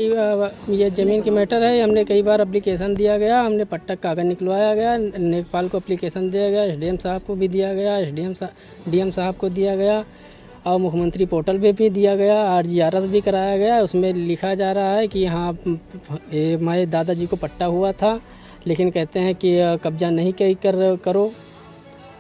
ये ज़मीन की मैटर है। हमने कई बार एप्लीकेशन दिया गया, हमने पट्टा कागज़ निकलवाया गया, लेखपाल को एप्लीकेशन दिया गया, एसडीएम साहब को भी दिया गया, डीएम साहब को दिया गया और मुख्यमंत्री पोर्टल पे भी दिया गया, आरजीआरएस भी कराया गया। उसमें लिखा जा रहा है कि हाँ हमारे दादाजी को पट्टा हुआ था, लेकिन कहते हैं कि कब्जा नहीं करो,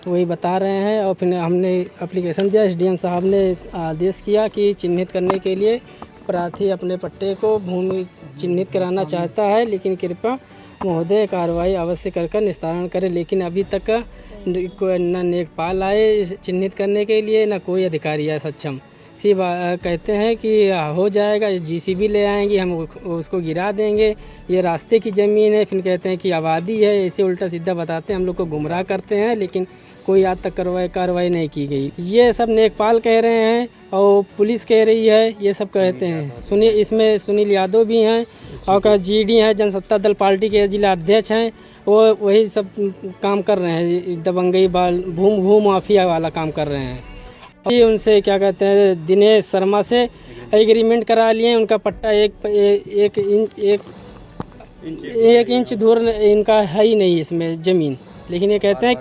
तो वही बता रहे हैं। और फिर हमने एप्लीकेशन दिया, एसडीएम साहब ने आदेश किया कि चिन्हित करने के लिए प्रार्थी अपने पट्टे को भूमि चिन्हित कराना चाहता है, लेकिन कृपया महोदय कार्रवाई अवश्य कर निस्तारण करें। लेकिन अभी तक न लेखपाल आए चिन्हित करने के लिए, न कोई अधिकारी आए सक्षम। सिर्फ कहते हैं कि हो जाएगा, जीसीबी ले आएंगे, हम उसको गिरा देंगे, ये रास्ते की ज़मीन है। फिर कहते हैं कि आबादी है, ऐसे उल्टा सीधा बताते हैं, हम लोग को गुमराह करते हैं, लेकिन कोई आज तक कार्रवाई नहीं की गई। ये सब लेखपाल कह रहे हैं और पुलिस कह रही है, ये सब कहते हैं। इसमें सुनील यादव भी हैं और जीडी हैं, जनसत्ता दल पार्टी के जिला अध्यक्ष हैं, वो वही सब काम कर रहे हैं, दबंगई भूम माफिया वाला काम कर रहे हैं। अभी उनसे क्या कहते हैं, दिनेश शर्मा से एग्रीमेंट करा लिए, उनका पट्टा एक इंच दूर इनका है ही नहीं इसमें ज़मीन। लेकिन ये कहते हैं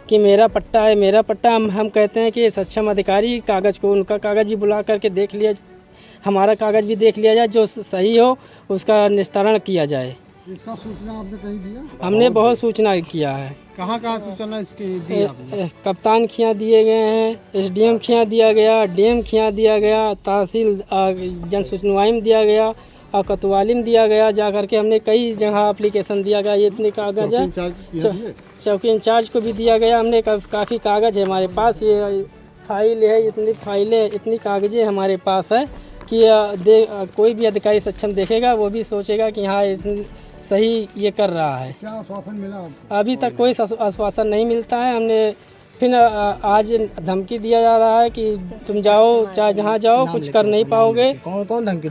कि मेरा पट्टा है, मेरा पट्टा। हम कहते हैं कि सक्षम अधिकारी कागज़ को, उनका कागज़ भी बुला करके देख लिया, हमारा कागज़ भी देख लिया जाए, जो सही हो उसका निस्तारण किया जाए। इसका सूचना आपने कहीं दिया? हमने बहुत सूचना किया है। कहाँ सूचना इसके दी आपने? कप्तान खिया दिए गए हैं, एसडीएम खिया दिया गया, डीएम खिया दिया गया, तहसील जन सुनवाई में दिया गया और कोतवाली में दिया गया। जा करके हमने कई जगह एप्लीकेशन दिया गया। ये इतने कागज़ है, चौकी इंचार्ज को भी दिया गया। हमने काफ़ी कागज़ है हमारे पास, ये फाइल है, इतनी फाइलें, इतनी कागज़ें हमारे पास है कि कोई भी अधिकारी सक्षम देखेगा वो भी सोचेगा कि हाँ सही ये कर रहा है। क्या आश्वासन मिला आपको? अभी तक कोई आश्वासन नहीं मिलता है। हमने फिर आज धमकी दिया जा रहा है कि तुम जाओ, चाहे जहाँ जाओ, कुछ कर नहीं पाओगे। कौन धमकी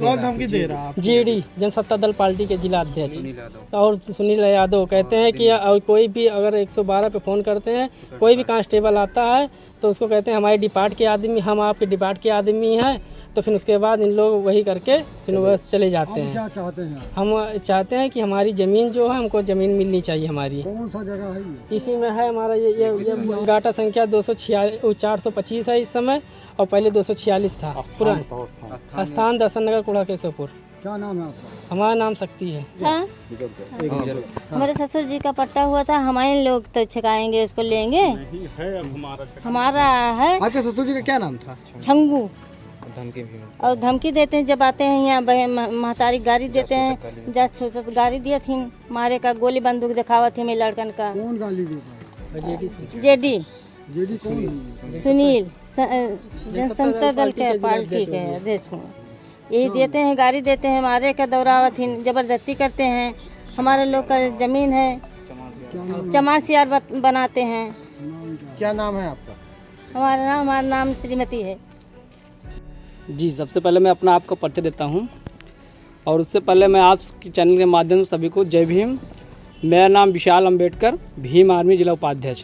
दे रहा है? जीडी जनसत्ता दल पार्टी के जिला अध्यक्ष और सुनील यादव कहते हैं कि कोई भी अगर 112 पे फ़ोन करते हैं, कोई भी कांस्टेबल आता है तो उसको कहते हैं हमारे डिपार्ट के आदमी, हम आपके डिपार्ट के आदमी हैं। तो फिर उसके बाद इन लोग वही करके फिर वह चले जाते हैं। क्या चाहते हैं? हम चाहते हैं कि हमारी ज़मीन जो है, हमको ज़मीन मिलनी चाहिए हमारी। कौन सा जगह है ये? इसी में है हमारा ये गाटा संख्या 425 है इस समय, और पहले 246 था। पुराना स्थान दर्शन नगर कुड़ा केशवपुर। क्या नाम है आपका? हमारा नाम शक्ति है। हाँ? हमारे ससुर जी का पट्टा हुआ था, हमारे लोग तो छकाएंगे, उसको लेंगे। हमारा है। आपके ससुर जी का क्या नाम था? छंगू। और धमकी देते हैं जब आते हैं यहाँ, महतारी गाड़ी देते हैं, जा गाड़ी दिया थी, मारे का गोली बंदूक दिखावा थी मेरे लड़कन का। कौन गाली देता? जेडी कौन? सुनील, जनसत्ता दल के पार्टी के अध्यक्ष हूँ। यही देते हैं, गाड़ी देते हैं, मारे का दौरावा थी, जबरदस्ती करते हैं। हमारे लोग का ज़मीन है, चमार सियार बनाते हैं। क्या नाम है आपका? हमारा नाम श्रीमती है। जी, सबसे पहले मैं अपना आपको परिचय देता हूं, और उससे पहले मैं आपके चैनल के माध्यम से सभी को जय भीम। मेरा नाम विशाल अंबेडकर, भीम आर्मी जिला उपाध्यक्ष।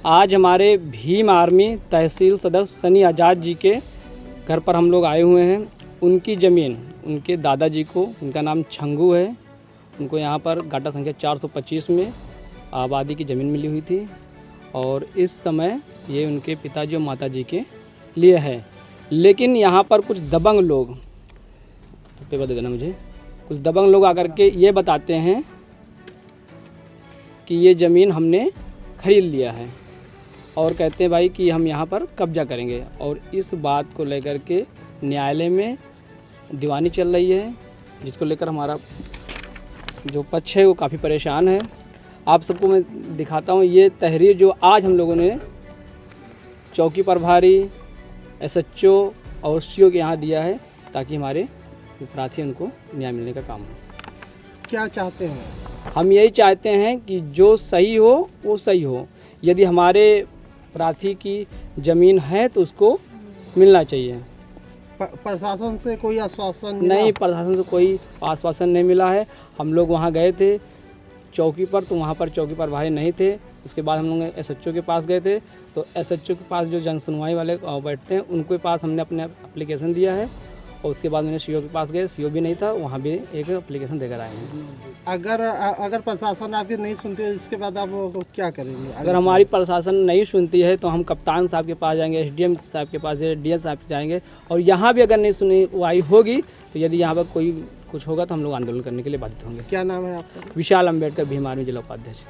आज हमारे भीम आर्मी तहसील सदस्य सनी आज़ाद जी के घर पर हम लोग आए हुए हैं। उनकी ज़मीन, उनके दादाजी को, उनका नाम छंगू है, उनको यहाँ पर गाटा संख्या 425 में आबादी की ज़मीन मिली हुई थी, और इस समय ये उनके पिताजी और माताजी के लिए है। लेकिन यहाँ पर कुछ दबंग लोग, पेपर दे देना मुझे, कुछ दबंग लोग आकर के ये बताते हैं कि ये ज़मीन हमने खरीद लिया है, और कहते हैं भाई कि हम यहाँ पर कब्जा करेंगे। और इस बात को लेकर के न्यायालय में दीवानी चल रही है, जिसको लेकर हमारा जो पक्ष है वो काफ़ी परेशान है। आप सबको मैं दिखाता हूँ ये तहरीर जो आज हम लोगों ने चौकी प्रभारी, एसएचओ और सीओ के यहाँ दिया है, ताकि हमारे प्रार्थी उनको न्याय मिलने का काम हो। क्या चाहते हैं? हम यही चाहते हैं कि जो सही हो वो सही हो। यदि हमारे प्रार्थी की ज़मीन है तो उसको मिलना चाहिए। प्रशासन से कोई आश्वासन? नहीं, प्रशासन से कोई आश्वासन नहीं मिला है। हम लोग वहाँ गए थे चौकी पर, तो वहाँ पर चौकी प्रभारी नहीं थे। उसके बाद हम लोग एसएचओ के पास गए थे, तो एसएचओ के पास जो जन सुनवाई वाले बैठते हैं, उनके पास हमने अपने एप्लीकेशन दिया है, और उसके बाद मैंने सीओ के पास गए, सीओ भी नहीं था, वहाँ भी एक एप्लीकेशन देकर आए हैं। अगर प्रशासन आपकी नहीं सुनती है, इसके बाद आप क्या करेंगे? अगर हमारी प्रशासन नहीं सुनती है तो हम कप्तान साहब के पास जाएंगे, एसडीएम साहब के पास, डीएम साहब के जाएंगे, और यहाँ भी अगर नहीं सुनवाई होगी तो यदि यहाँ पर कोई कुछ होगा तो हम लोग आंदोलन करने के लिए बाध्य होंगे। क्या नाम है आपका? विशाल अम्बेडकर, भीम आर्मी जिला उपाध्यक्ष।